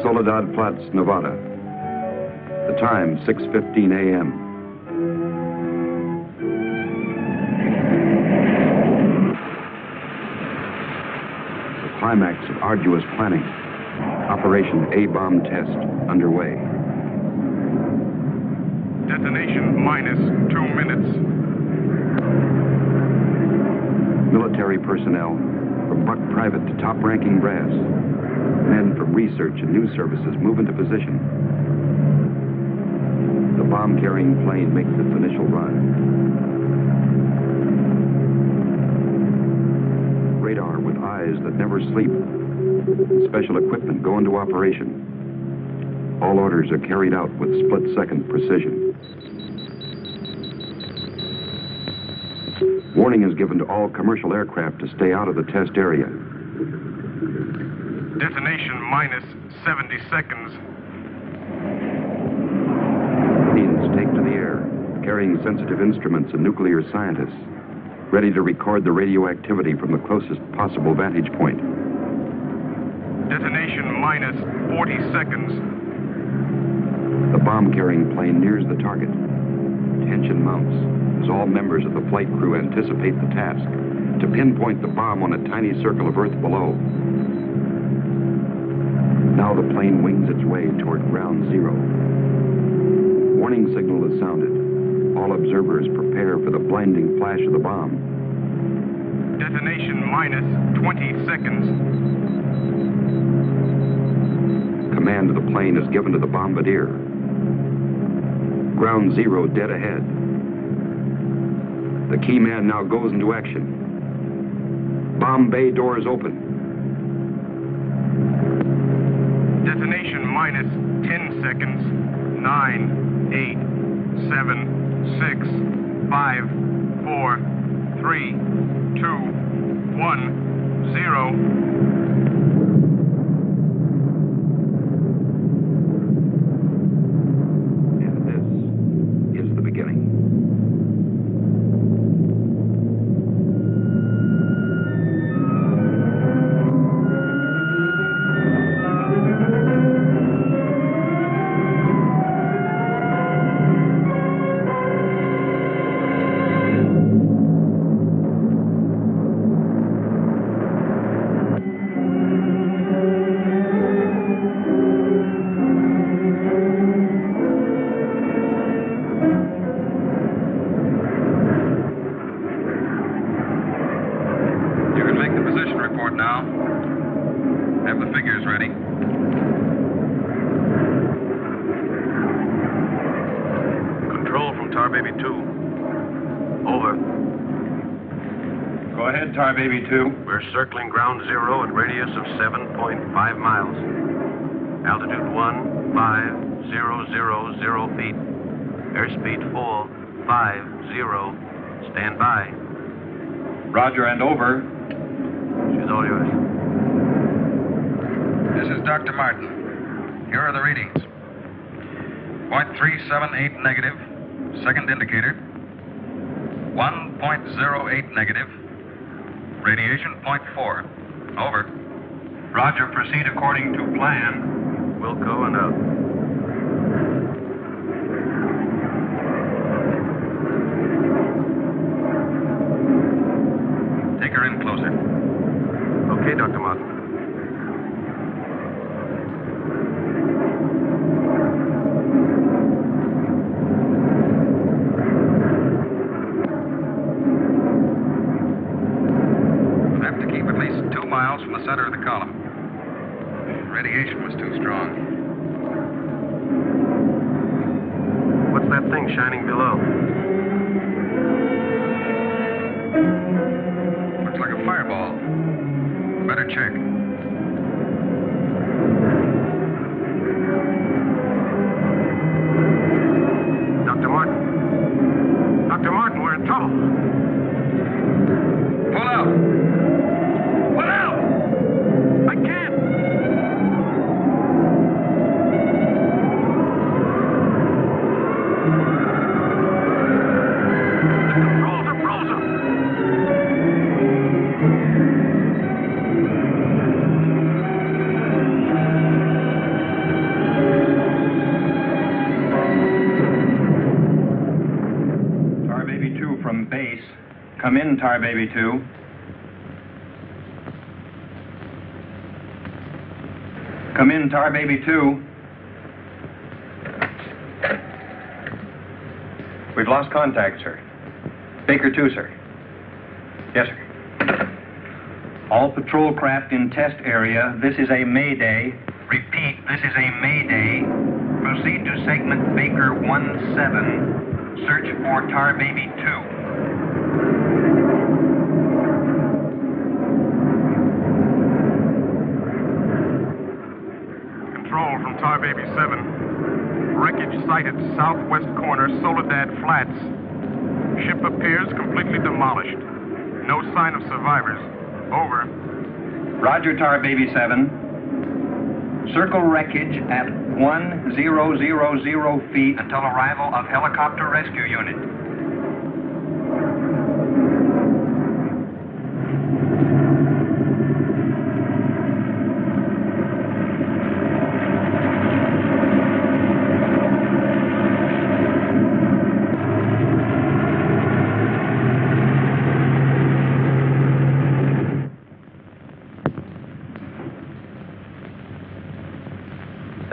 Soledad Flats, Nevada. The time, 6:15 a.m. The climax of arduous planning. Operation A-bomb test underway. Detonation minus 2 minutes. Military personnel, from buck private to top-ranking brass. Men from research and news services move into position. The bomb-carrying plane makes its initial run. Radar with eyes that never sleep. Special equipment go into operation. All orders are carried out with split-second precision. Warning is given to all commercial aircraft to stay out of the test area. Detonation minus 70 seconds. Planes take to the air, carrying sensitive instruments and nuclear scientists, ready to record the radioactivity from the closest possible vantage point. Detonation minus 40 seconds. The bomb-carrying plane nears the target. Tension mounts as all members of the flight crew anticipate the task to pinpoint the bomb on a tiny circle of Earth below. Now the plane wings its way toward ground zero. Warning signal is sounded. All observers prepare for the blinding flash of the bomb. Detonation minus 20 seconds. Command of the plane is given to the bombardier. Ground zero dead ahead. The key man now goes into action. Bomb bay doors open. Detonation minus 10 seconds. 9, 8, 7, 6, 5, 4, 3, 2, 1, 0. Baby 2. We're circling ground zero at radius of 7.5 miles. Altitude 15,000 feet. Airspeed full 50. Stand by. Roger and over. She's all yours. This is Dr. Martin. Here are the readings. 0.378 negative. Second indicator. 1.08 negative. Radiation 0.4. Over. Roger, proceed according to plan. Wilco and out. Take her in closer. Okay, Dr. Martin. From the center of the column. Radiation was too strong. What's that thing shining below? Looks like a fireball. Better check. Dr. Martin. Dr. Martin, we're in trouble. Pull out. What else? I can't. The controls are frozen. Come in, Tar Baby 2. Come in, Tar Baby 2. We've lost contact, sir. Baker 2, sir. Yes, sir. All patrol craft in test area. This is a mayday. Repeat, this is a mayday. Proceed to segment Baker 17. Search for Tar Baby 2. Control from Tar Baby 7. Wreckage sighted southwest corner, Soledad Flats. Ship appears completely demolished. No sign of survivors. Over. Roger, Tar Baby 7. Circle wreckage at 1000 feet until arrival of helicopter rescue unit.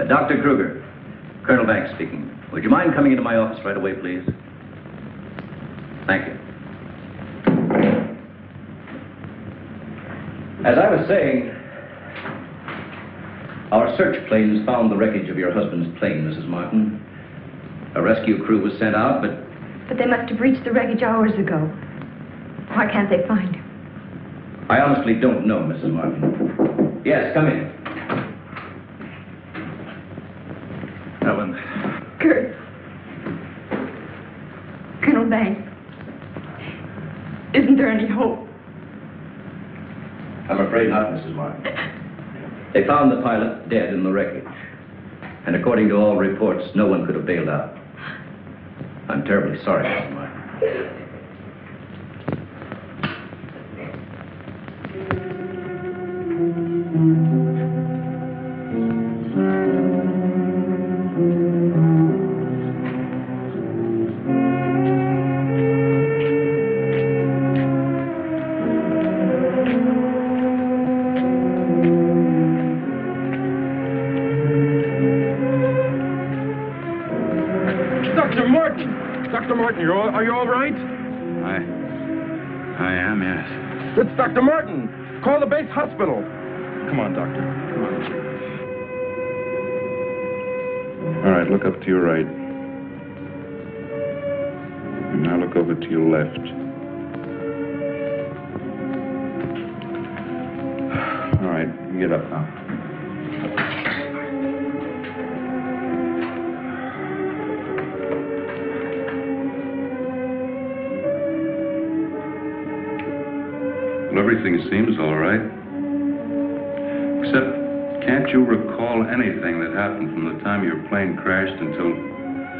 Dr. Kruger, Colonel Banks speaking. Would you mind coming into my office right away, please? Thank you. As I was saying, our search planes found the wreckage of your husband's plane, Mrs. Martin. A rescue crew was sent out, but they must have reached the wreckage hours ago. Why can't they find him? I honestly don't know, Mrs. Martin. Yes, come in. Ellen. Kurt. Colonel Banks. Isn't there any hope? I'm afraid not, Mrs. Martin. They found the pilot dead in the wreckage. And according to all reports, no one could have bailed out. I'm terribly sorry, Mrs. Martin. Dr. Martin, are you all right? I am, yes. It's Dr. Martin. Call the base hospital. Come on, Doctor. Come on. All right, look up to your right. And now look over to your left. All right, get up now. Well, everything seems all right. Except, can't you recall anything that happened from the time your plane crashed until...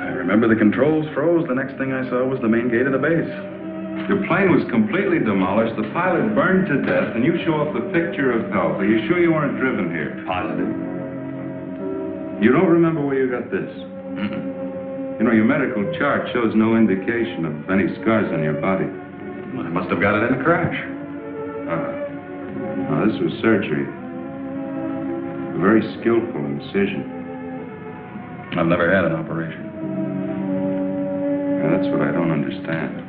I remember the controls froze. The next thing I saw was the main gate of the base. Your plane was completely demolished, the pilot burned to death, and you show off the picture of health. Are you sure you weren't driven here? Positive. You don't remember where you got this? Mm-mm. You know, your medical chart shows no indication of any scars on your body. Well, I must have got it in a crash. Now, this was surgery. A very skillful incision. I've never had an operation. Yeah, that's what I don't understand.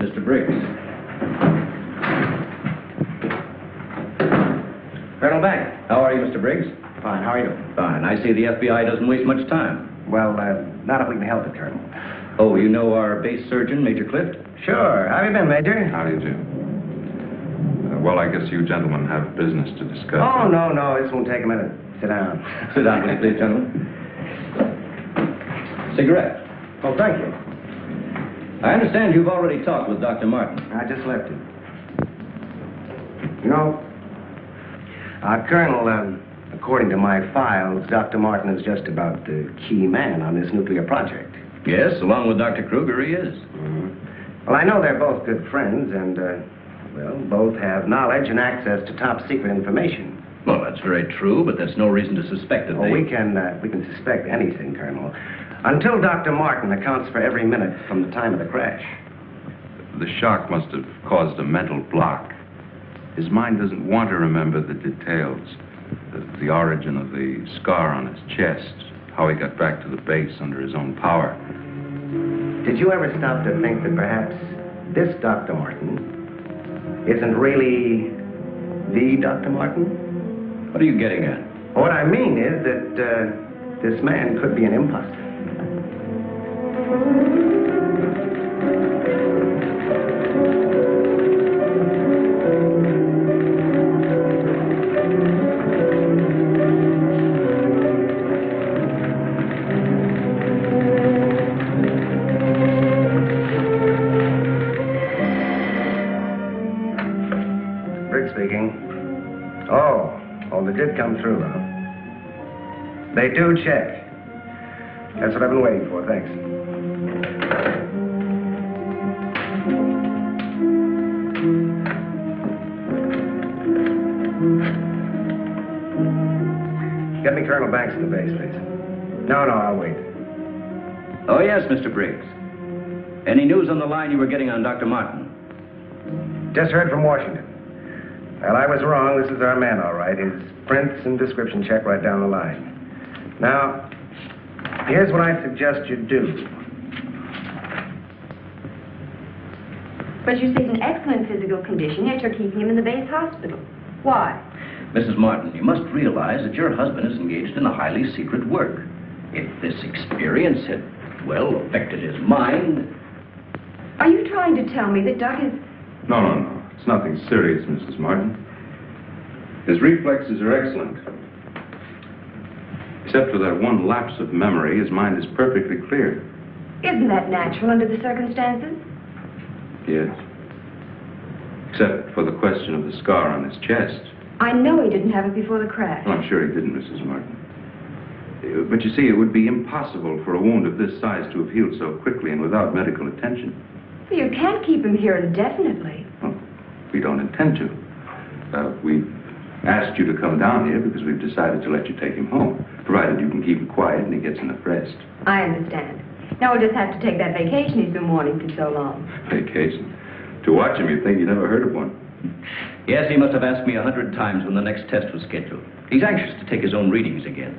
Mr. Briggs. Colonel Banks. How are you, Mr. Briggs? Fine, how are you? Fine. I see the FBI doesn't waste much time. Well, not if we can help it, Colonel. Oh, you know our base surgeon, Major Clift? Sure. How have you been, Major? How do you do? Well, I guess you gentlemen have business to discuss. Oh, no. This won't take a minute. Sit down. Sit down, please, gentlemen. Cigarette. Oh, thank you. I understand you've already talked with Dr. Martin. I just left him. You know, Colonel, according to my files, Dr. Martin is just about the key man on this nuclear project. Yes, along with Dr. Kruger, he is. Mm-hmm. Well, I know they're both good friends, and, both have knowledge and access to top secret information. Well, that's very true, but that's no reason to suspect that Oh, we can suspect anything, Colonel. Until Dr. Martin accounts for every minute from the time of the crash. The shock must have caused a mental block. His mind doesn't want to remember the details. The origin of the scar on his chest, how he got back to the base under his own power. Did you ever stop to think that perhaps this Dr. Martin isn't really the Dr. Martin? What are you getting at? What I mean is that this man could be an imposter. They did come through, huh? They do check. That's what I've been waiting for, thanks. Get me Colonel Banks at the base, please. No, I'll wait. Oh, yes, Mr. Briggs. Any news on the line you were getting on Dr. Martin? Just heard from Washington. Well, I was wrong. This is our man, all right. His prints and description check right down the line. Now, here's what I suggest you do. But you say he's in excellent physical condition, yet you're keeping him in the base hospital. Why? Mrs. Martin, you must realize that your husband is engaged in a highly secret work. If this experience had, well, affected his mind... Are you trying to tell me that Doc is... No. It's nothing serious, Mrs. Martin. His reflexes are excellent. Except for that one lapse of memory, his mind is perfectly clear. Isn't that natural under the circumstances? Yes. Except for the question of the scar on his chest. I know he didn't have it before the crash. Well, I'm sure he didn't, Mrs. Martin. But you see, it would be impossible for a wound of this size to have healed so quickly and without medical attention. Well, you can't keep him here indefinitely. Well, we don't intend to. We've asked you to come down here because we've decided to let you take him home, provided you can keep him quiet and he gets enough rest. I understand. Now we'll just have to take that vacation he's been wanting for so long. Vacation? To watch him, you'd think you never heard of one. Yes, he must have asked me 100 times when the next test was scheduled. He's anxious to take his own readings again.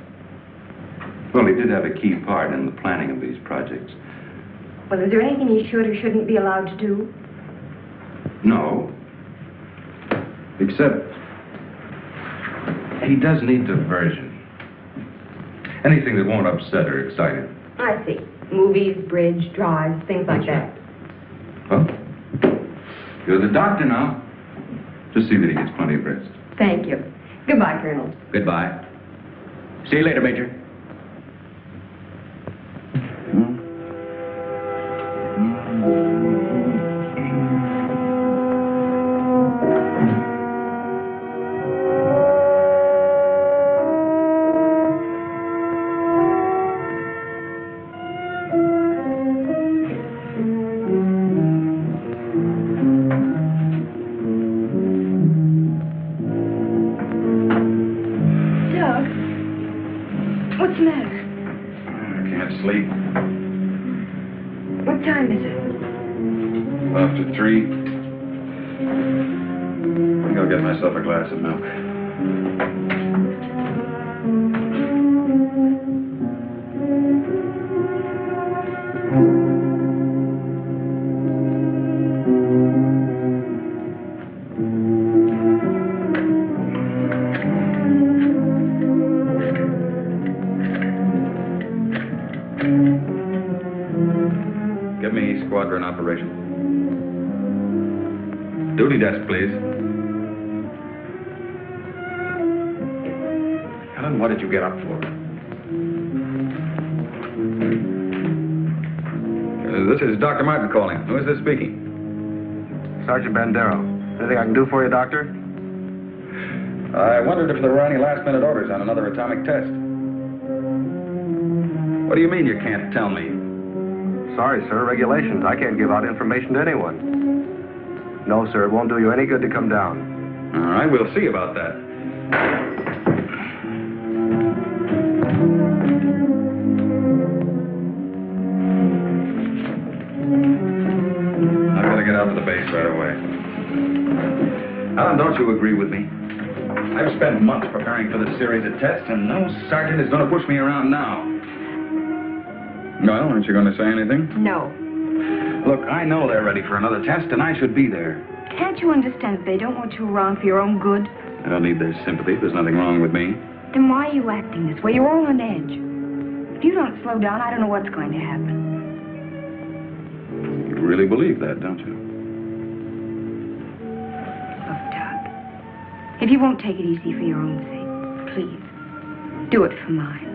Well, he did have a key part in the planning of these projects. Well, is there anything he should or shouldn't be allowed to do? No. Except, he does need diversion. Anything that won't upset or excite him. I see. Movies, bridge, drives, things like that. Well, you're the doctor now. Just see that he gets plenty of rest. Thank you. Goodbye, Colonel. Goodbye. See you later, Major. What's the matter? I can't sleep. What time is it? After 3. I think I'll get myself a glass of milk. Give me squadron operation. Duty desk, please. Helen, what did you get up for? This is Dr. Martin calling. Who is this speaking? Sergeant Bandero. Anything I can do for you, Doctor? I wondered if there were any last-minute orders on another atomic test. What do you mean you can't tell me? Sorry, sir. Regulations. I can't give out information to anyone. No, sir. It won't do you any good to come down. All right, we'll see about that. better way. Alan, don't you agree with me? I've spent months preparing for this series of tests, and no sergeant is going to push me around now. Well, aren't you going to say anything? No. Look, I know they're ready for another test, and I should be there. Can't you understand that they don't want you around for your own good? I don't need their sympathy. There's nothing wrong with me. Then why are you acting this way? You're all on edge. If you don't slow down, I don't know what's going to happen. You really believe that, don't you? Look, Doug, if you won't take it easy for your own sake, please, do it for mine.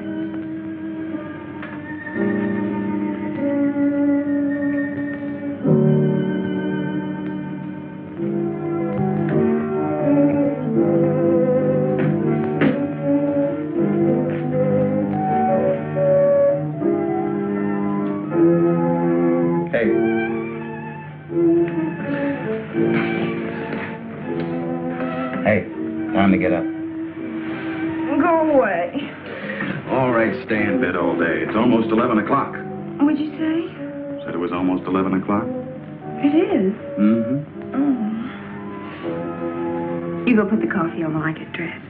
Hey, time to get up. Go away. All right, stay in bed all day. It's almost 11 o'clock. What'd you say? Said it was almost 11 o'clock? It is. Mm-hmm. Oh. You go put the coffee on while I get dressed.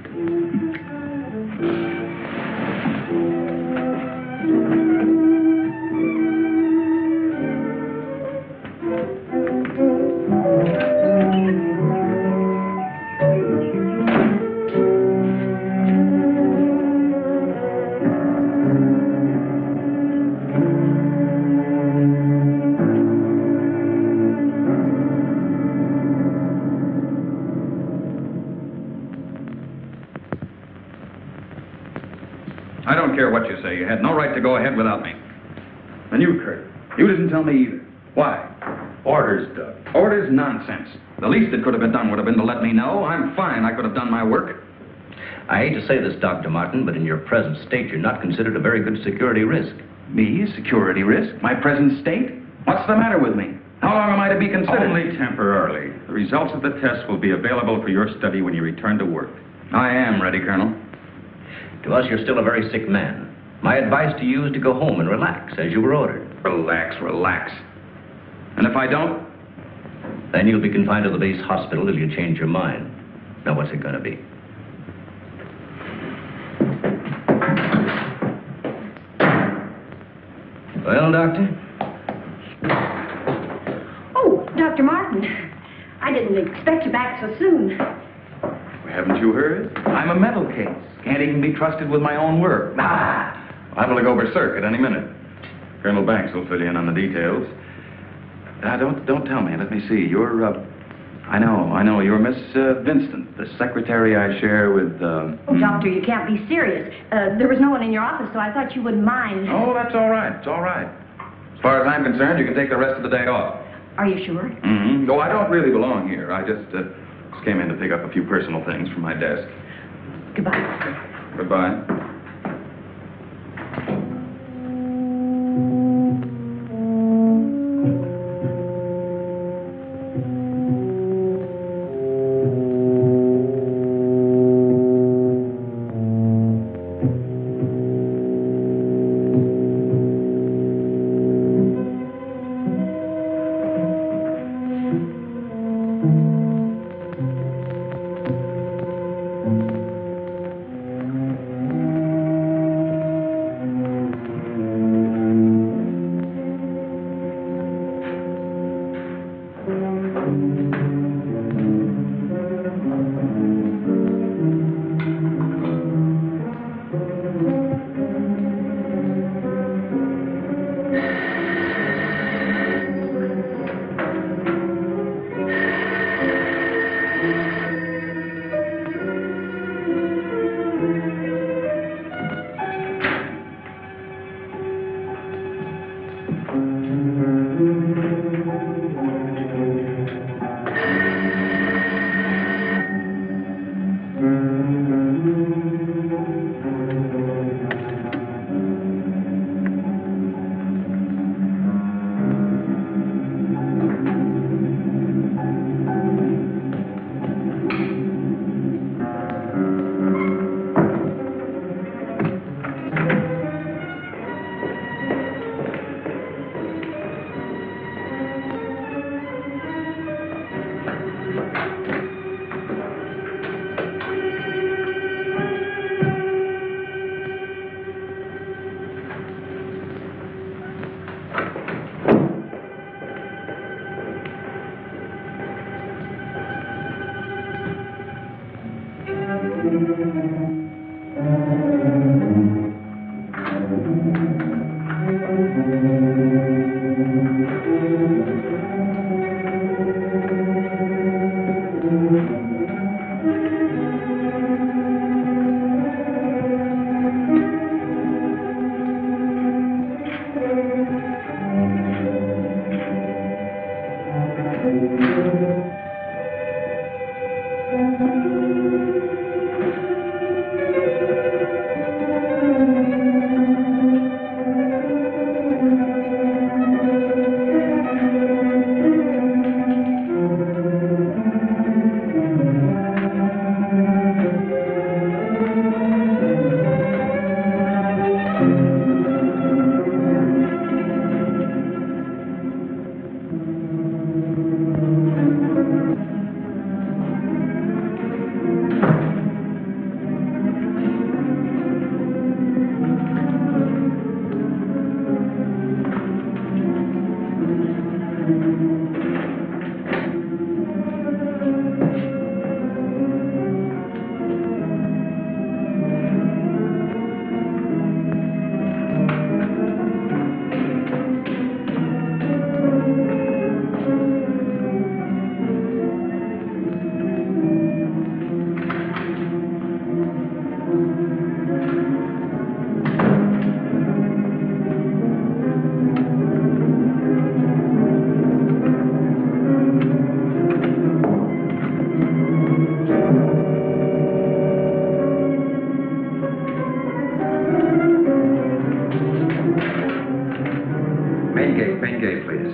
I don't care what you say. You had no right to go ahead without me. And you, Kurt, you didn't tell me either. Why? Orders, Doug. Orders? Nonsense. The least that could have been done would have been to let me know. I'm fine. I could have done my work. I hate to say this, Dr. Martin, but in your present state, you're not considered a very good security risk. Me? Security risk? My present state? What's the matter with me? How long am I to be considered? Only temporarily. The results of the test will be available for your study when you return to work. I am ready, Colonel. To us, you're still a very sick man. My advice to you is to go home and relax, as you were ordered. Relax, relax. And if I don't? Then you'll be confined to the base hospital till you change your mind. Now, what's it going to be? Well, Doctor? Oh, Dr. Martin. I didn't expect you back so soon. Haven't you heard? I'm a mental case. Can't even be trusted with my own work. Liable to go berserk at any minute. Colonel Banks will fill you in on the details. Don't tell me. Let me see. You're, I know. You're Miss Vincent, the secretary I share with, Oh, Doctor, you can't be serious. There was no one in your office, so I thought you wouldn't mind. Oh, that's all right. It's all right. As far as I'm concerned, you can take the rest of the day off. Are you sure? Mm-hmm. No, I don't really belong here. I just came in to pick up a few personal things from my desk. Goodbye. Goodbye. Main gate, please.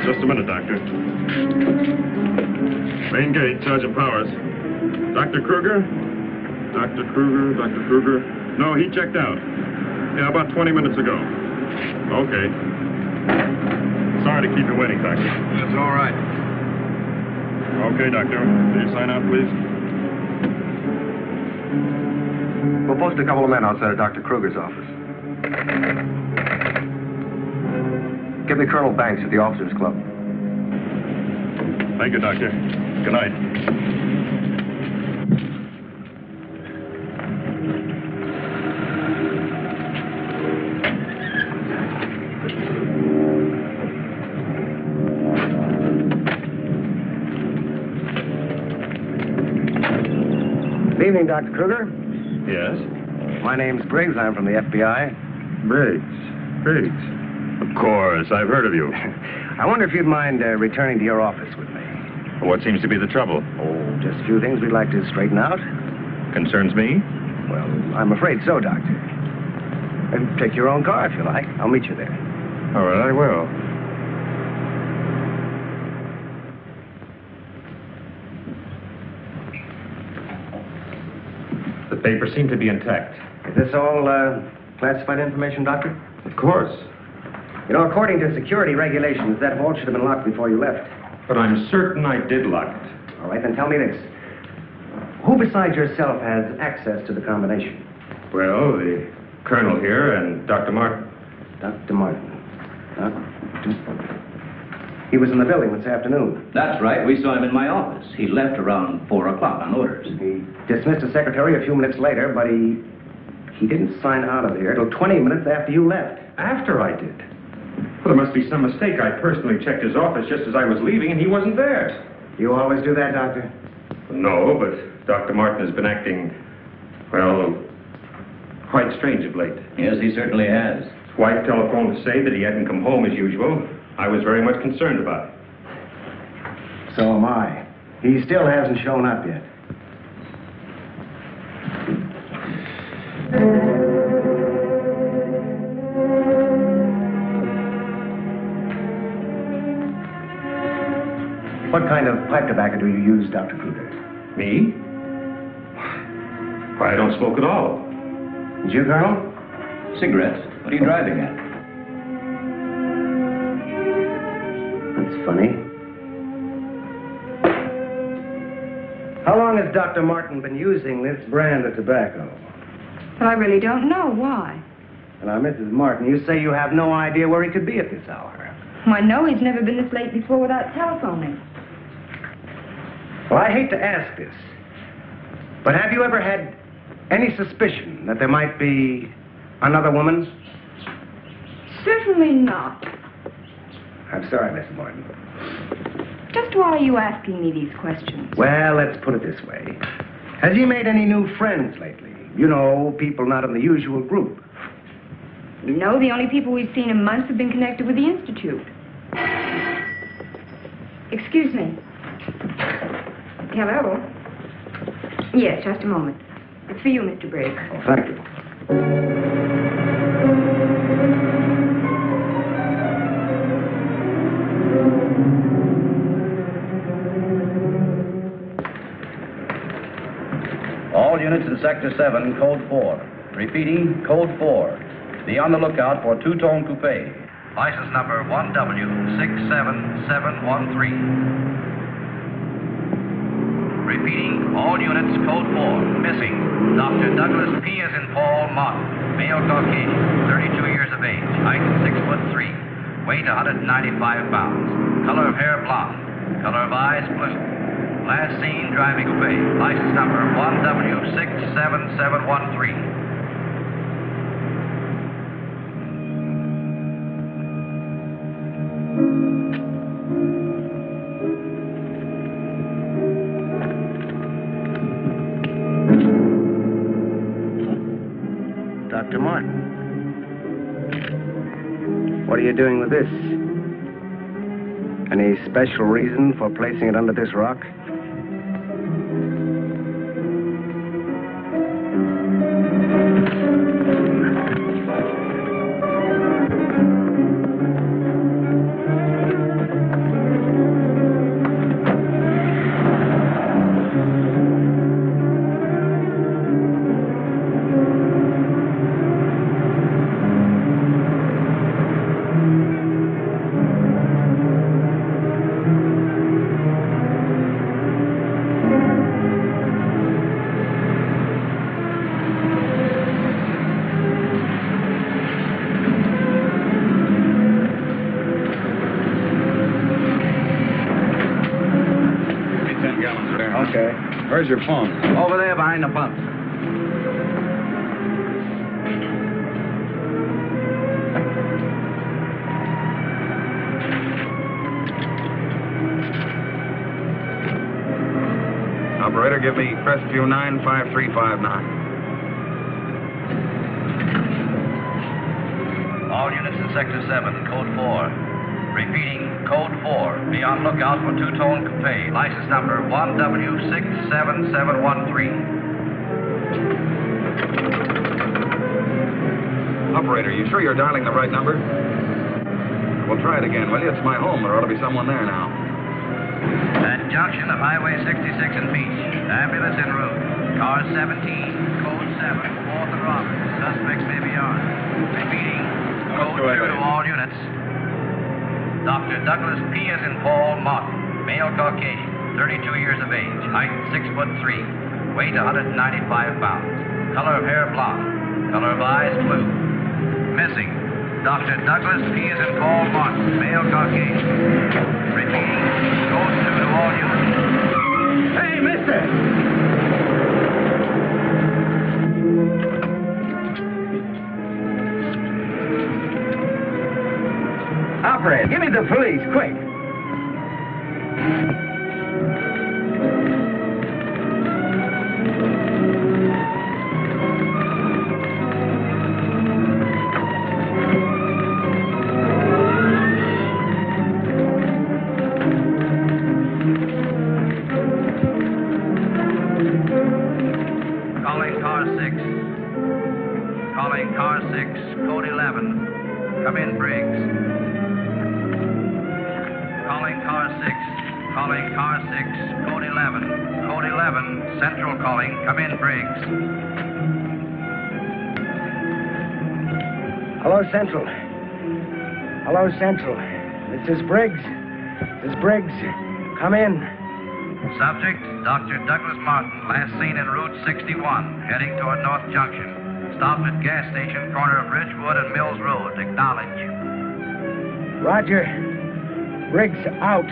Just a minute, Doctor. Main gate, Sergeant Powers. Dr. Kruger? Dr. Kruger. No, he checked out. Yeah, about 20 minutes ago. Okay. Sorry to keep you waiting, Doctor. That's all right. Okay, Doctor. Will you sign out, please? We'll post a couple of men outside of Dr. Kruger's office. Give me Colonel Banks at the Officers Club. Thank you, Doctor. Good night. Good evening, Dr. Kruger. Yes? My name's Briggs. I'm from the FBI. Briggs. Of course, I've heard of you. I wonder if you'd mind returning to your office with me. What seems to be the trouble? Oh, just a few things we'd like to straighten out. Concerns me? Well, I'm afraid so, Doctor. And take your own car if you like. I'll meet you there. All right, I will. The papers seem to be intact. Is this all classified information, Doctor? Of course. You know, according to security regulations, that vault should have been locked before you left. But I'm certain I did lock it. All right, then tell me this. Who besides yourself has access to the combination? Well, the colonel here and Dr. Martin. Dr. Martin. He was in the building this afternoon. That's right. We saw him in my office. He left around 4 o'clock on orders. He dismissed his secretary a few minutes later, but he didn't sign out of here until 20 minutes after you left. After I did? Well, there must be some mistake. I personally checked his office just as I was leaving, and he wasn't there. You always do that, Doctor? No, but Dr. Martin has been acting, well, quite strange of late. Yes, he certainly has. His wife telephoned to say that he hadn't come home as usual. I was very much concerned about it. So am I. He still hasn't shown up yet. What kind of pipe tobacco do you use, Dr. Kruger? Me? Why, I don't smoke at all. Did you, Colonel? Cigarettes? What are you driving at? That's funny. How long has Dr. Martin been using this brand of tobacco? But I really don't know. Why? Now, Mrs. Martin, you say you have no idea where he could be at this hour. Well, I know he's never been this late before without telephoning. Well, I hate to ask this, but have you ever had Any suspicion that there might be another woman? Certainly not. I'm sorry, Miss Morton. Just why are you asking me these questions? Well, let's put it this way. Has he made any new friends lately? You know, people not in the usual group. No, the only people we've seen in months have been connected with the Institute. Excuse me. Hello? Yes, just a moment. It's for you, Mr. Briggs. Oh, thank you. All units in Sector 7, Code 4. Repeating, Code 4. Be on the lookout for two-tone coupe. License number 1W67713. Repeating, all units, Code 4. Missing, Dr. Douglas P. as in Paul Martin, male Caucasian, 32 years of age, height 6'3", weight 195 pounds, color of hair blonde, color of eyes blue. Last seen driving coupe. License number 1W67713. Dr. Martin. What are you doing with this? Any special reason for placing it under this rock? Where's your phone? Over there behind the pump. Operator, give me Crestview 95359. All units in Sector 7, Code 4. Repeating, Code 4. Be on lookout for two-tone coupe. License number 1W67713. Operator, you sure you're dialing the right number? We'll try it again, will you? It's my home. There ought to be someone there now. At junction of Highway 66 and Beach. Ambulance en route. Car 17, Code 7, 4th and Roberts. Suspects may be armed. Repeating, Code 2 to all units. Dr. Douglas P. as in Paul Martin, male Caucasian, 32 years of age, height 6'3", weight 195 pounds, color of hair blonde, color of eyes blue. Missing, Dr. Douglas P. as in Paul Martin, male Caucasian. Repeating, Code 2 to all units. Hey, mister! Operator, give me the police, quick. Calling car 6. Calling car 6, Code 11. Come in, Briggs. Calling car 6. Calling car 6, Code 11. Code 11, Central calling. Come in, Briggs. Hello, Central. Hello, Central. This is Briggs. This is Briggs. Come in. Subject, Dr. Douglas Martin, last seen en Route 61, heading toward North Junction. Stopped at gas station, corner of Ridgewood and Mills Road. Acknowledge. Roger. Briggs out.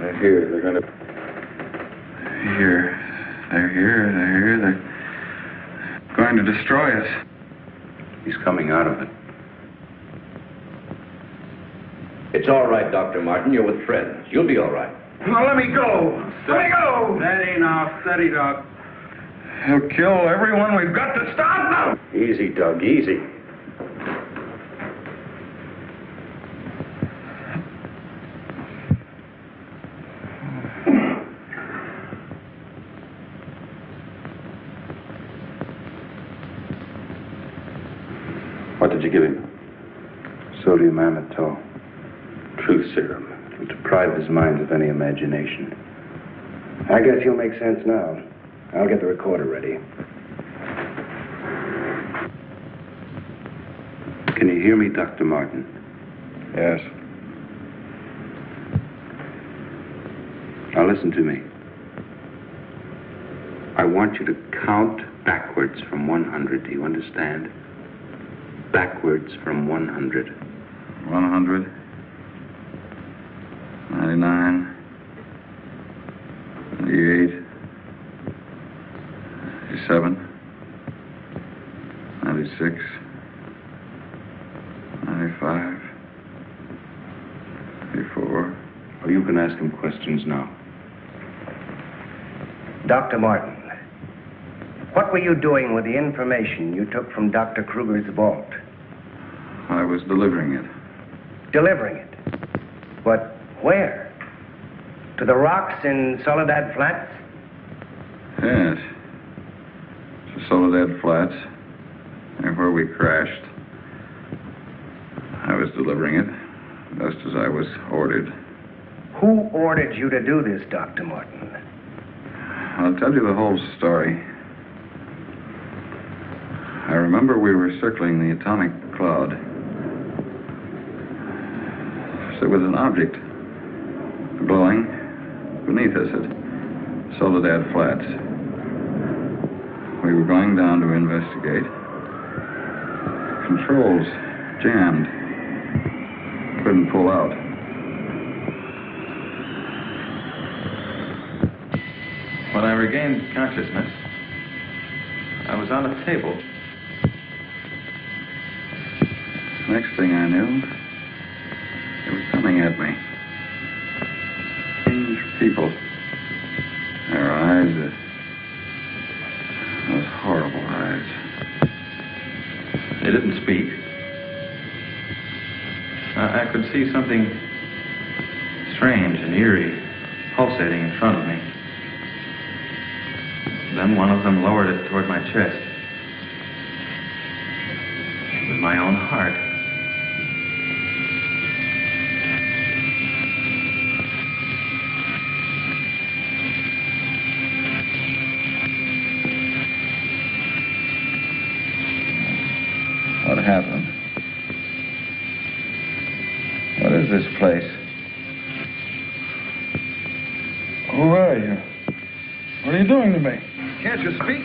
They're here. They're going to... Here. They're here. They're here. They're going to destroy us. He's coming out of it. It's all right, Dr. Martin. You're with friends. You'll be all right. Now, let me go. Let me go. Steady now. Steady, Doc. He'll kill everyone. We've got to stop now. Easy, Doug. Easy. What did you give him? Sodium amytal. Truth serum. It'll deprive his mind of any imagination. I guess he'll make sense now. I'll get the recorder ready. Can you hear me, Dr. Martin? Yes. Now listen to me. I want you to count backwards from 100. Do you understand? Backwards from 100. 100. 99. 98. 97. 96. 95. 94. Or you can ask him questions now. Dr. Martin, what were you doing with the information you took from Dr. Kruger's vault? I was delivering it. Delivering it? But where? To the rocks in Soledad Flats? Yes. To Soledad Flats, and where we crashed. I was delivering it, just as I was ordered. Who ordered you to do this, Dr. Martin? I'll tell you the whole story. I remember we were circling the atomic cloud. There was an object glowing beneath us at Soledad Flats. We were going down to investigate. Controls jammed. Couldn't pull out. When I regained consciousness, I was on a table. Next thing I knew, they were coming at me. Strange people. Their eyes, those horrible eyes. They didn't speak. I could see something strange and eerie pulsating in front of me. Then one of them lowered it toward my chest. It was my own heart. What happened? What is this place? Who are you? What are you doing to me? Can't you speak?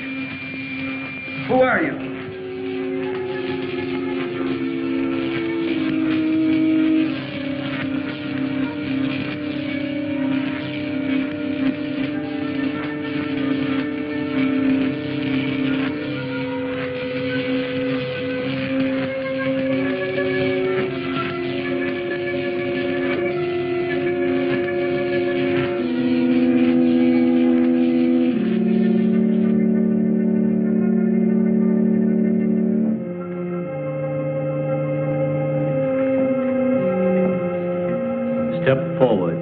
Who are you? Step forward.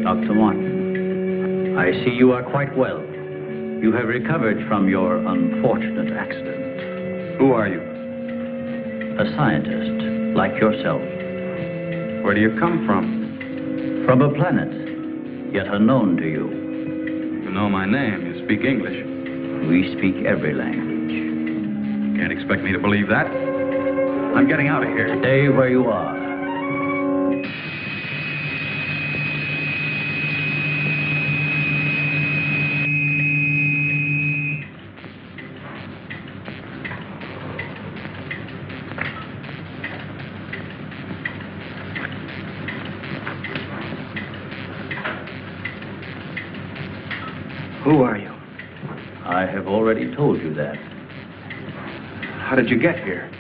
Dr. Martin, I see you are quite well. You have recovered from your unfortunate accident. Who are you? A scientist, like yourself. Where do you come from? From a planet, yet unknown to you. You know my name. You speak English. We speak every language. Can't expect me to believe that. I'm getting out of here. Stay where you are. Who are you? I have already told you that. How did you get here?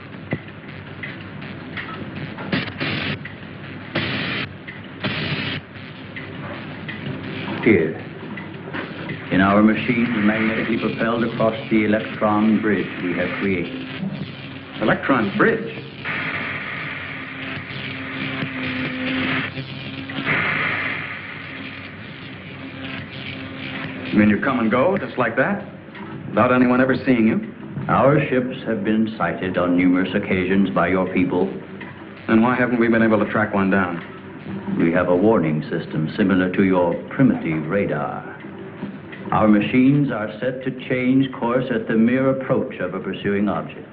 Here, in our machines magnetically propelled across the electron bridge we have created. Electron bridge? You mean you come and go, just like that? Without anyone ever seeing you? Our ships have been sighted on numerous occasions by your people. Then why haven't we been able to track one down? We have a warning system similar to your primitive radar. Our machines are set to change course at the mere approach of a pursuing object.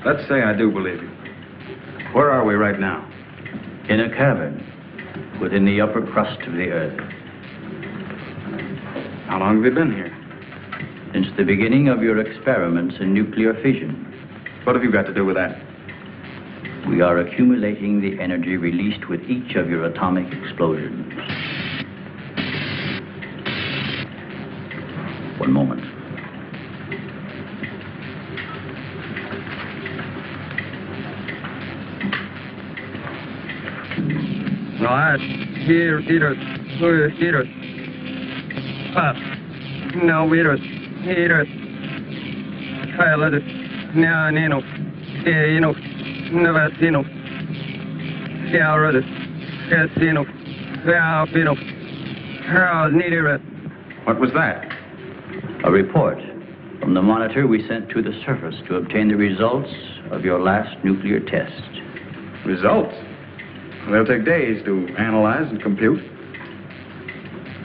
Let's say I do believe you. Where are we right now? In a cavern within the upper crust of the Earth. How long have you been here? Since the beginning of your experiments in nuclear fission. What have you got to do with that? We are accumulating the energy released with each of your atomic explosions. One moment. No, I here it. No, we don't. Here. I let it. Now, Nino. Nino. Never, Nino. Yeah, read it. Yes, Nino. Yeah, Nino. How needed it. What was that? A report from the monitor we sent to the surface to obtain the results of your last nuclear test. Results? They'll take days to analyze and compute.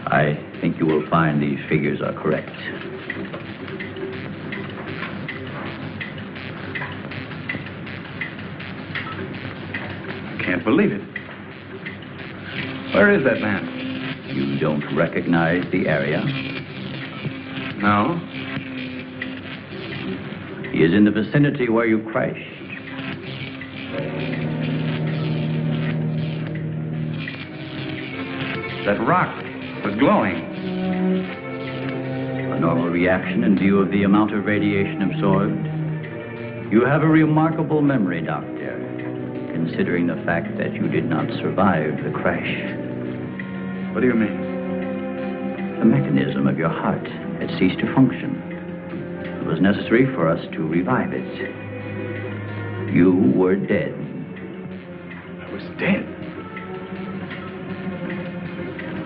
I think you will find these figures are correct. I can't believe it. Where is that man? You don't recognize the area? No. He is in the vicinity where you crashed. That rock was glowing. A normal reaction in view of the amount of radiation absorbed. You have a remarkable memory, Doctor, considering the fact that you did not survive the crash. What do you mean? The mechanism of your heart had ceased to function. It was necessary for us to revive it. You were dead. I was dead?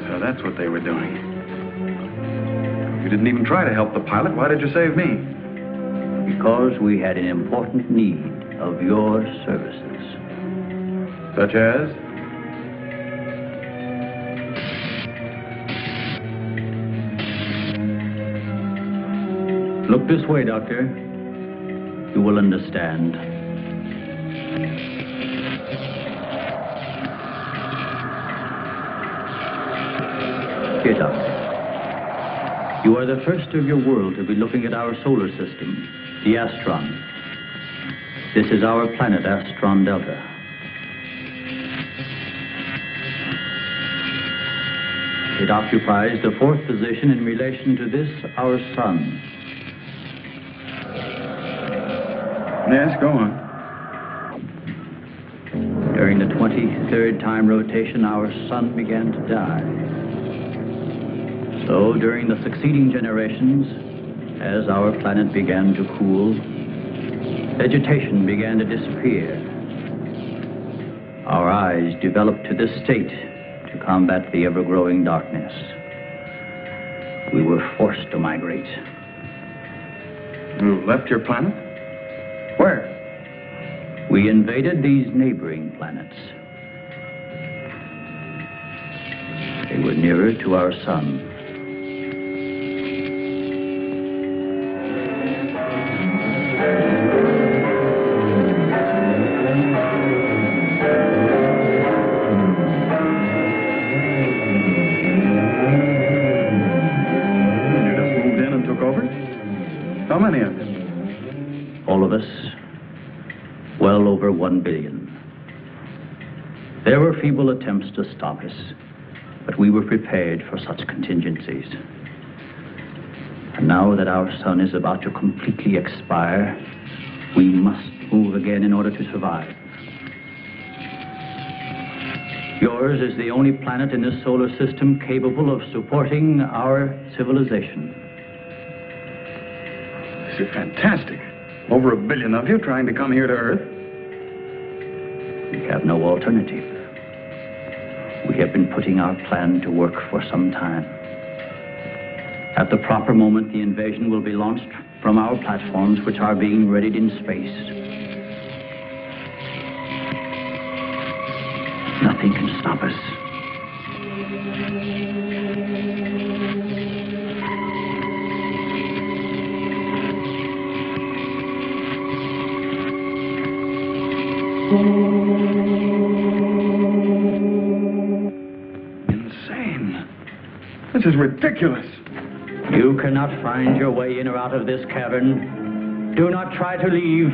So that's what they were doing. You didn't even try to help the pilot. Why did you save me? Because we had an important need of your services. Such as? Look this way, Doctor. You will understand. Here, Doctor. You are the first of your world to be looking at our solar system, the Astron. This is our planet, Astron Delta. It occupies the fourth position in relation to this, our sun. Yes, go on. During the 23rd time rotation, our sun began to die. So, during the succeeding generations, as our planet began to cool, vegetation began to disappear. Our eyes developed to this state to combat the ever-growing darkness. We were forced to migrate. You left your planet? Where? We invaded these neighboring planets. They were nearer to our sun. You just moved in and took over? How many of you? All of us, well over 1 billion. There were feeble attempts to stop us. But we were prepared for such contingencies. And now that our sun is about to completely expire, we must move again in order to survive. Yours is the only planet in this solar system capable of supporting our civilization. This is fantastic. Over 1 billion of you trying to come here to Earth. We have no alternative. We have been putting our plan to work for some time. At the proper moment, the invasion will be launched from our platforms, which are being readied in space. Nothing can stop us. Insane. This is ridiculous. You cannot find your way in or out of this cavern. Do not try to leave.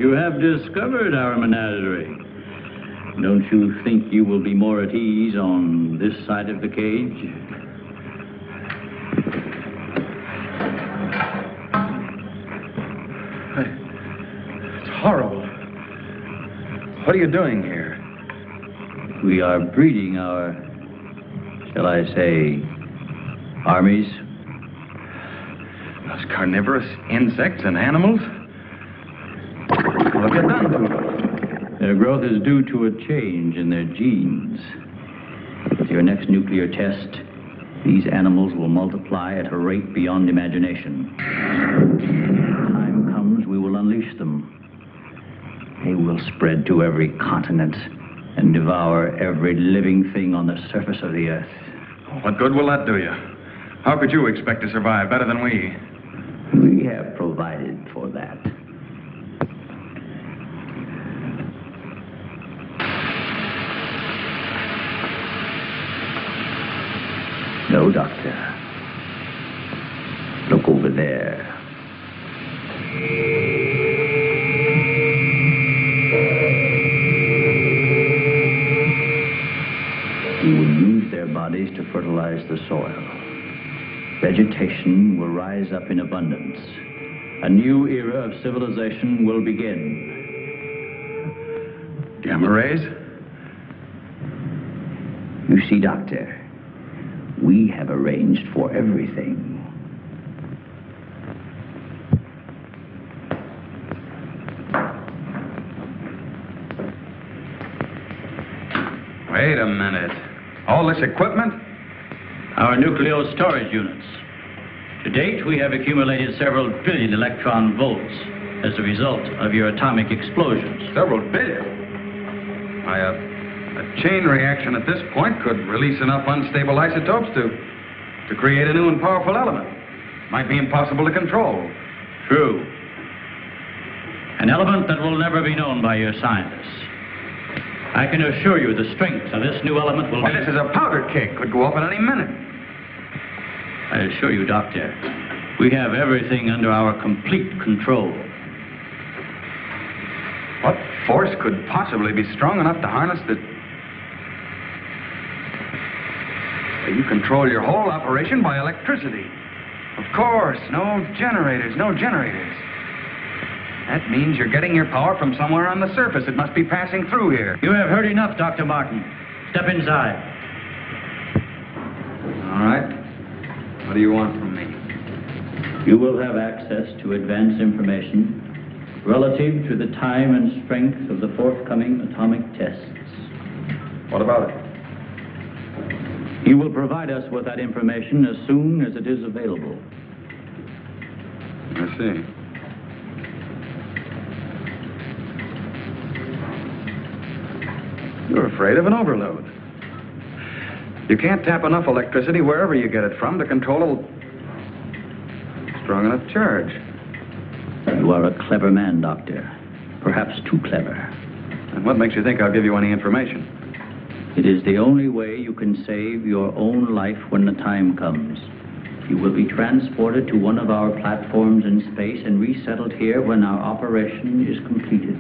You have discovered our menagerie. Don't you think you will be more at ease on this side of the cage? It's horrible. What are you doing here? We are breeding our, shall I say, armies. Those carnivorous insects and animals? What have you done to them? Their growth is due to a change in their genes. With your next nuclear test, these animals will multiply at a rate beyond imagination. When the time comes, we will unleash them. They will spread to every continent and devour every living thing on the surface of the earth. What good will that do you? How could you expect to survive better than we? We have provided for that. No, Doctor. Look over there. We will use their bodies to fertilize the soil. Vegetation will rise up in abundance. A new era of civilization will begin. Gamma rays? You see, Doctor, we have arranged for everything. Wait a minute. All this equipment? Our nuclear storage units. To date, we have accumulated several billion electron volts as a result of your atomic explosions. Several billion? A chain reaction at this point could release enough unstable isotopes to create a new and powerful element. Might be impossible to control. True. An element that will never be known by your scientists. I can assure you the strength of this new element will be... This is a powder keg. Could go off at any minute. I assure you, Doctor, we have everything under our complete control. What force could possibly be strong enough to harness the... You control your whole operation by electricity. Of course, no generators. That means you're getting your power from somewhere on the surface. It must be passing through here. You have heard enough, Dr. Martin. Step inside. All right. What do you want from me? You will have access to advanced information relative to the time and strength of the forthcoming atomic tests. What about it? You will provide us with that information as soon as it is available. I see. You're afraid of an overload. You can't tap enough electricity wherever you get it from to control a strong enough charge. You are a clever man, Doctor. Perhaps too clever. And what makes you think I'll give you any information? It is the only way you can save your own life when the time comes. You will be transported to one of our platforms in space and resettled here when our operation is completed.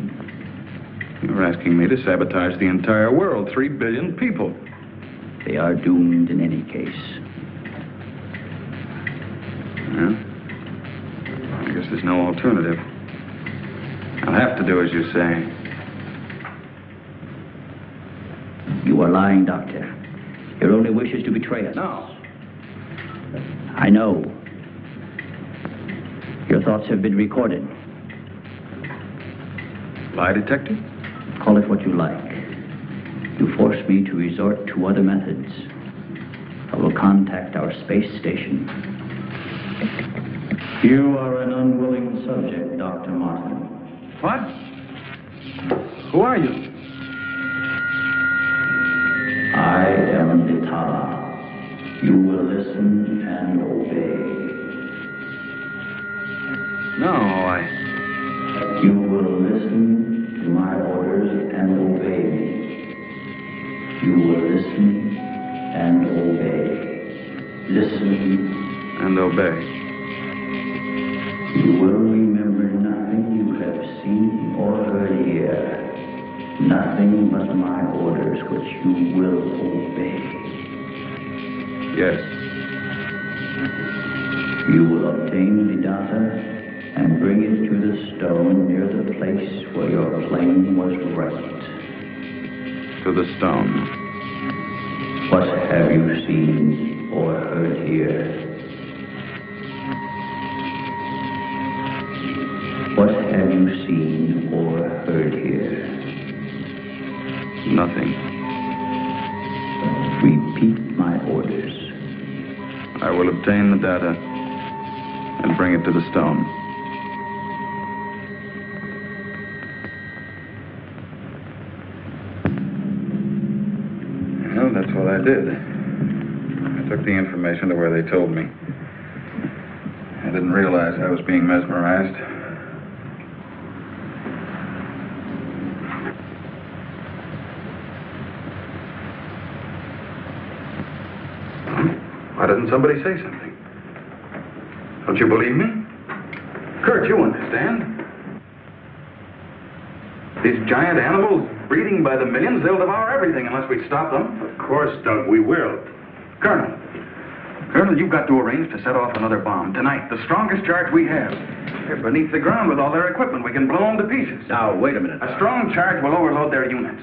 You're asking me to sabotage the entire world, 3 billion people. They are doomed in any case. Well, I guess there's no alternative. I'll have to do as you say. You are lying, Doctor. Your only wish is to betray us. No. I know. Your thoughts have been recorded. Lie detector? Call it what you like. You force me to resort to other methods. I will contact our space station. You are an unwilling subject, Dr. Martin. What? Who are you? I am Vitala. You will listen and obey. No, You will listen to my orders and obey me. You will listen and obey. Listen and obey. You will remember nothing you have seen or nothing but my orders which you will obey. Yes. You will obtain the data and bring it to the stone near the place where your plane was wrecked. To the stone. What have you seen or heard here? What have you seen or heard here? Nothing. Repeat my orders. I will obtain the data and bring it to the stone. Well, that's what I did. I took the information to where they told me. I didn't realize I was being mesmerized. Why doesn't somebody say something? Don't you believe me? Kurt, you understand. These giant animals breeding by the millions, they'll devour everything unless we stop them. Of course, Doug, we will. Colonel, you've got to arrange to set off another bomb tonight. The strongest charge we have. They're beneath the ground with all their equipment. We can blow them to pieces. Now, wait a minute. A strong charge will overload their units.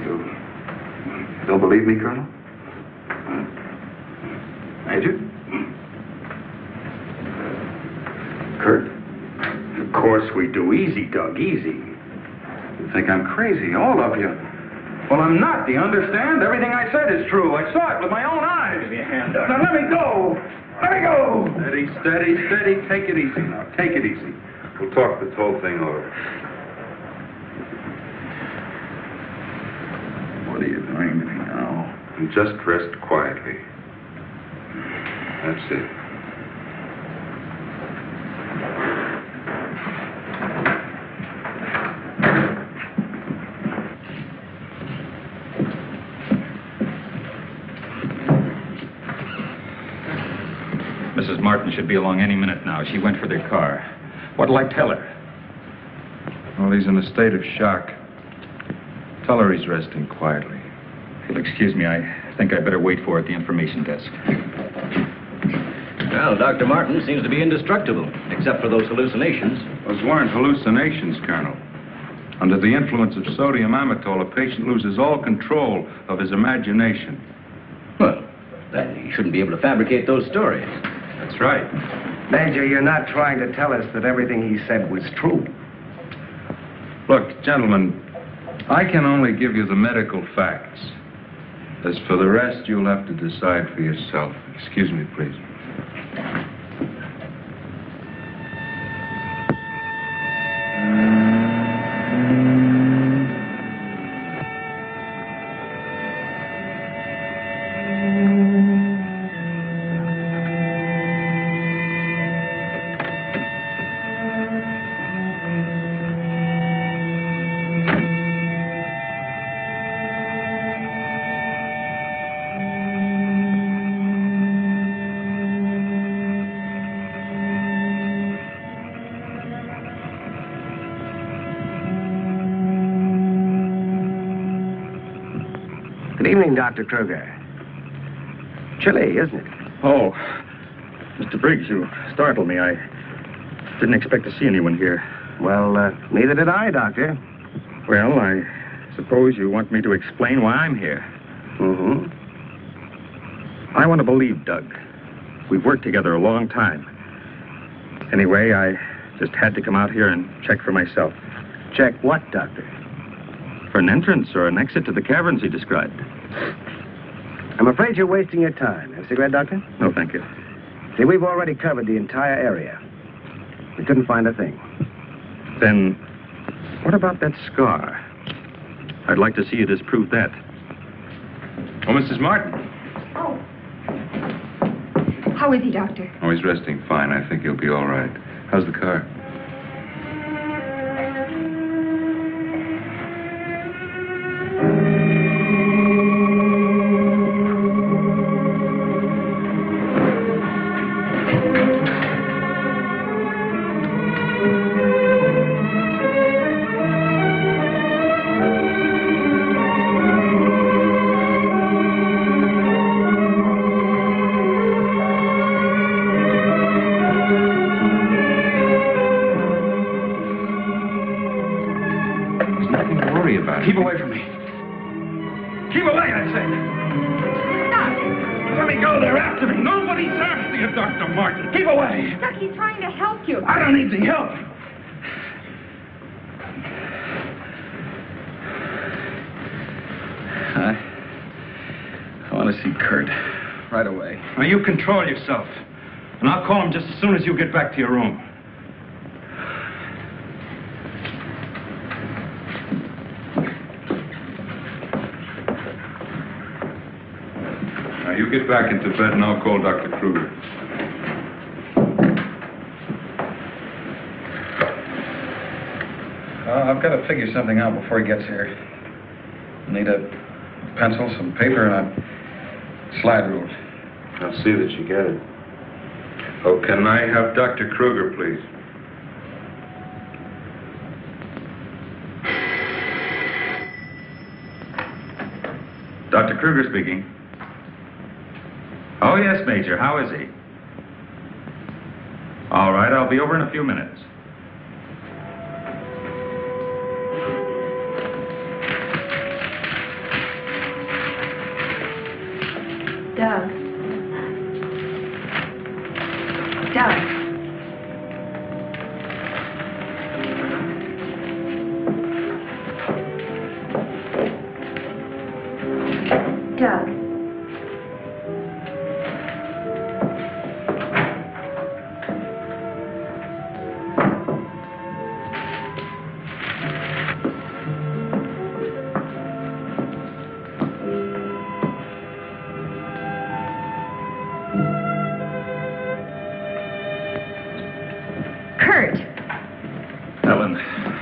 You don't believe me, Colonel? Major? Kurt? Of course we do. Easy, Doug, easy. You think I'm crazy, all of you. Well, I'm not, do you understand? Everything I said is true. I saw it with my own eyes. Give me a hand, Doug. Now, let me go. Let me go. Steady, steady, steady. Take it easy now. Take it easy. We'll talk this whole thing over. What are you doing to me now? Just rest quietly. That's it. Mrs. Martin should be along any minute now. She went for their car. What'll I tell her? Well, he's in a state of shock. Tell her he's resting quietly. If you'll excuse me, I think I'd better wait for her at the information desk. Well, Dr. Martin seems to be indestructible, except for those hallucinations. Those weren't hallucinations, Colonel. Under the influence of sodium amytal, a patient loses all control of his imagination. Well, then he shouldn't be able to fabricate those stories. That's right. Major, you're not trying to tell us that everything he said was true. Look, gentlemen, I can only give you the medical facts. As for the rest, you'll have to decide for yourself. Excuse me, please. Good evening, Dr. Kruger. Chilly, isn't it? Oh, Mr. Briggs, you startled me. I didn't expect to see anyone here. Well, neither did I, Doctor. Well, I suppose you want me to explain why I'm here. Mm-hmm. I want to believe Doug. We've worked together a long time. Anyway, I just had to come out here and check for myself. Check what, Doctor? For an entrance or an exit to the caverns he described. I'm afraid you're wasting your time. Have a cigarette, Doctor? No, thank you. See, we've already covered the entire area. We couldn't find a thing. Then, what about that scar? I'd like to see you disprove that. Oh, Mrs. Martin. Oh. How is he, Doctor? Oh, he's resting fine. I think he'll be all right. How's the car? away, I say. Let me go. They're after me. Nobody's after you, Dr. Martin. Keep away. Doc, he's trying to help you. I don't need the help. I want to see Kurt right away. Now, you control yourself. And I'll call him just as soon as you get back to your room. Now, you get back into bed and I'll call Dr. Kruger. I've got to figure something out before he gets here. I need a pencil, some paper, and a slide rule. I'll see that you get it. Oh, can I have Dr. Kruger, please? Dr. Kruger speaking. Oh, yes, Major. How is he? All right, I'll be over in a few minutes. Doug. Doug. Doug. Kurt. Ellen,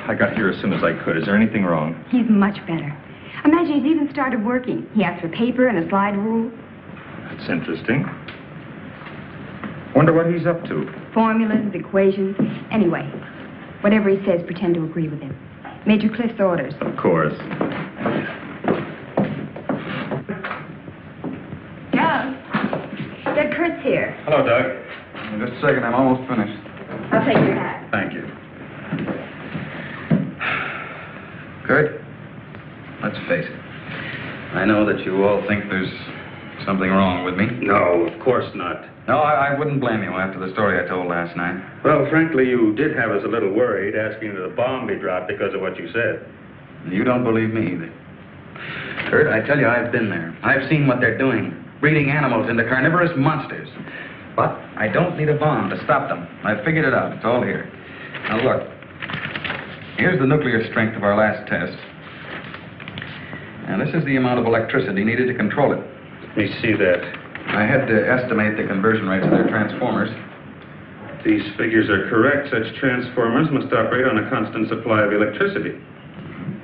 I got here as soon as I could. Is there anything wrong? He's much better. Imagine he's even started working. He asked for paper and a slide rule. That's interesting. Wonder what he's up to. Formulas, equations. Anyway, whatever he says, pretend to agree with him. Major Cliff's orders. Of course. Doug. Doug, Kurt's here. Hello, Doug. Just a second. I'm almost finished. I'll take your hat. Thank you. Kurt, let's face it. I know that you all think there's something wrong with me. No, of course not. No, I wouldn't blame you after the story I told last night. Well, frankly, you did have us a little worried asking that the bomb be dropped because of what you said. You don't believe me either. Kurt, I tell you, I've been there. I've seen what they're doing, breeding animals into carnivorous monsters. But I don't need a bomb to stop them. I've figured it out. It's all here. Now, look. Here's the nuclear strength of our last test. And this is the amount of electricity needed to control it. Let me see that. I had to estimate the conversion rates of their transformers. These figures are correct. Such transformers must operate on a constant supply of electricity.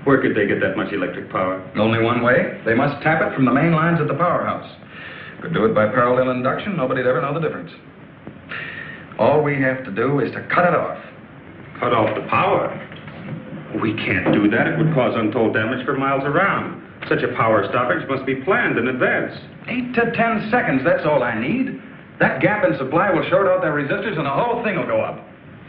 Where could they get that much electric power? Only one way. They must tap it from the main lines at the powerhouse. Could do it by parallel induction. Nobody'd ever know the difference. All we have to do is to cut it off. Cut off the power? We can't do that. It would cause untold damage for miles around. Such a power stoppage must be planned in advance. 8 to 10 seconds, that's all I need. That gap in supply will short out their resistors and the whole thing will go up.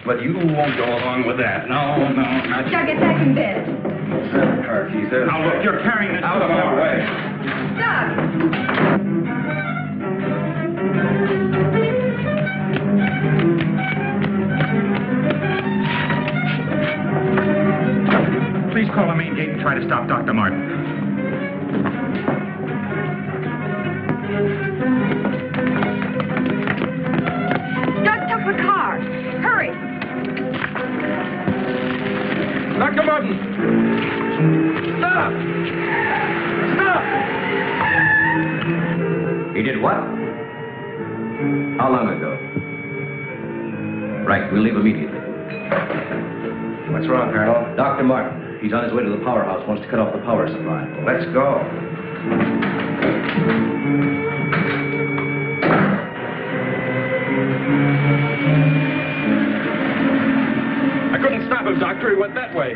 But you won't go along with that. No, not you. Doug, get back in bed. The car keys there. Now look, you're carrying this out of our way. Doug! Please call the main gate and try to stop Dr. Martin. Doug took the car. Hurry. Dr. Martin! Stop! Stop! He did what? How long ago? Right, we'll leave immediately. What's wrong, Colonel? Dr. Martin. He's on his way to the powerhouse, wants to cut off the power supply. Let's go. I couldn't stop him, Doctor. He went that way.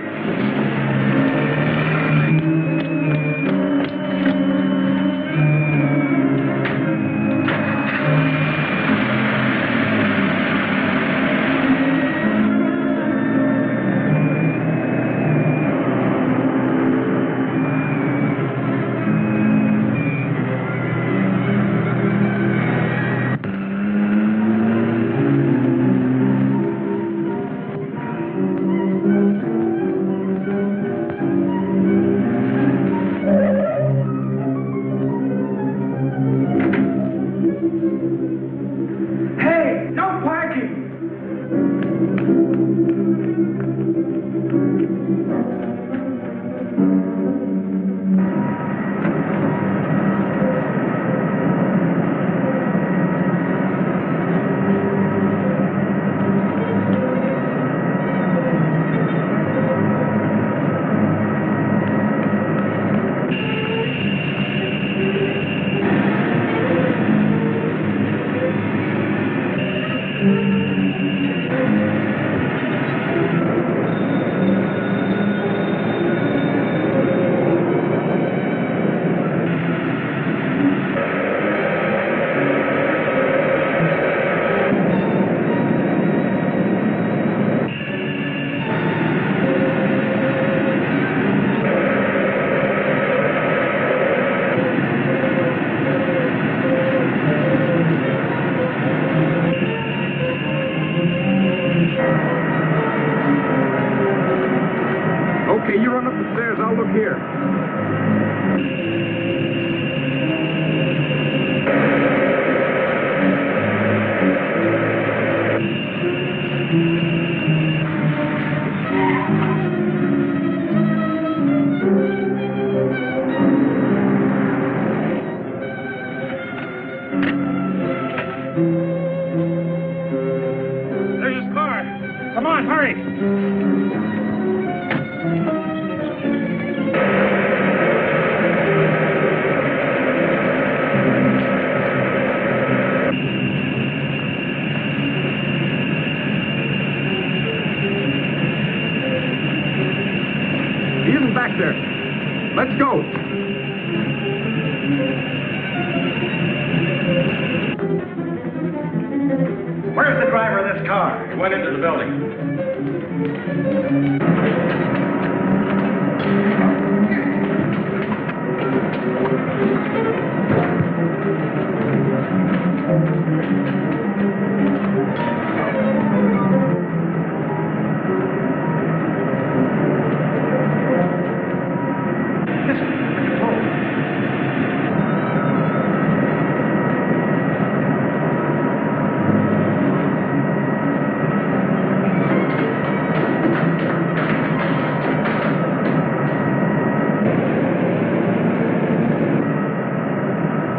car. It went into the building.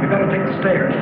We gotta take the stairs.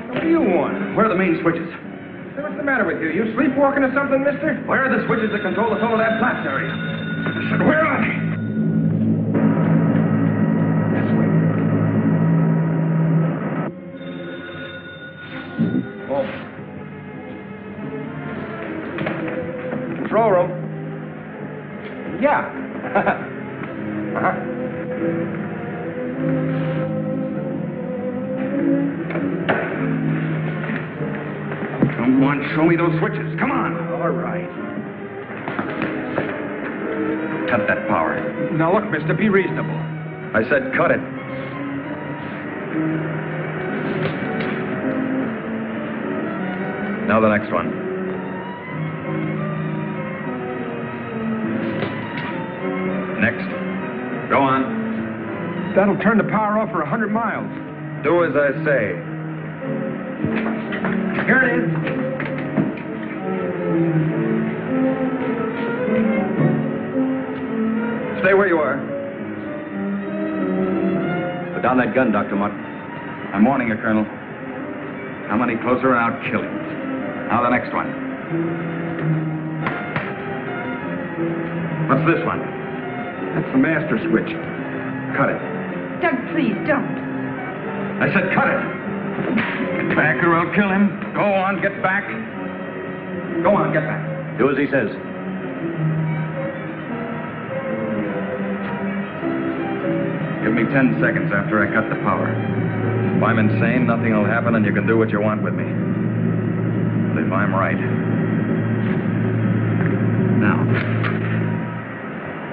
What do you want? Where are the main switches? Hey, what's the matter with you? You sleepwalking or something, mister? Where are the switches that control the Soledad Flats area? I said, where are they? This way. Oh. Control room. Yeah. uh-huh. Come on, show me those switches. Come on. All right. Cut that power. Now look, mister, be reasonable. I said cut it. Now the next one. Next. Go on. That'll turn the power off for 100 miles. Do as I say. Here it is. Stay where you are. Put down that gun, Dr. Mutt. I'm warning you, Colonel. How many closer and I'll kill you. Now the next one. What's this one? That's the master switch. Cut it. Doug, please, don't. I said cut it. Get back or I'll kill him. Go on, get back. Go on, get back. Do as he says. Give me 10 seconds after I cut the power. If I'm insane, nothing will happen and you can do what you want with me. But if I'm right. Now.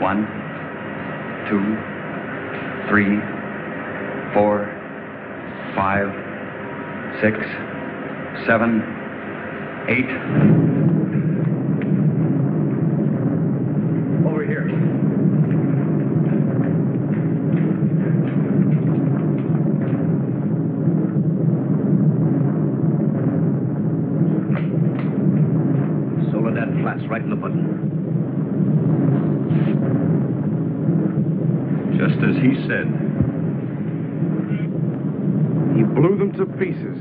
1, 2, 3, 4, 5, 6, 7, 8. Over here. Soledad Flats, right in the button. Just as he said. He blew them to pieces.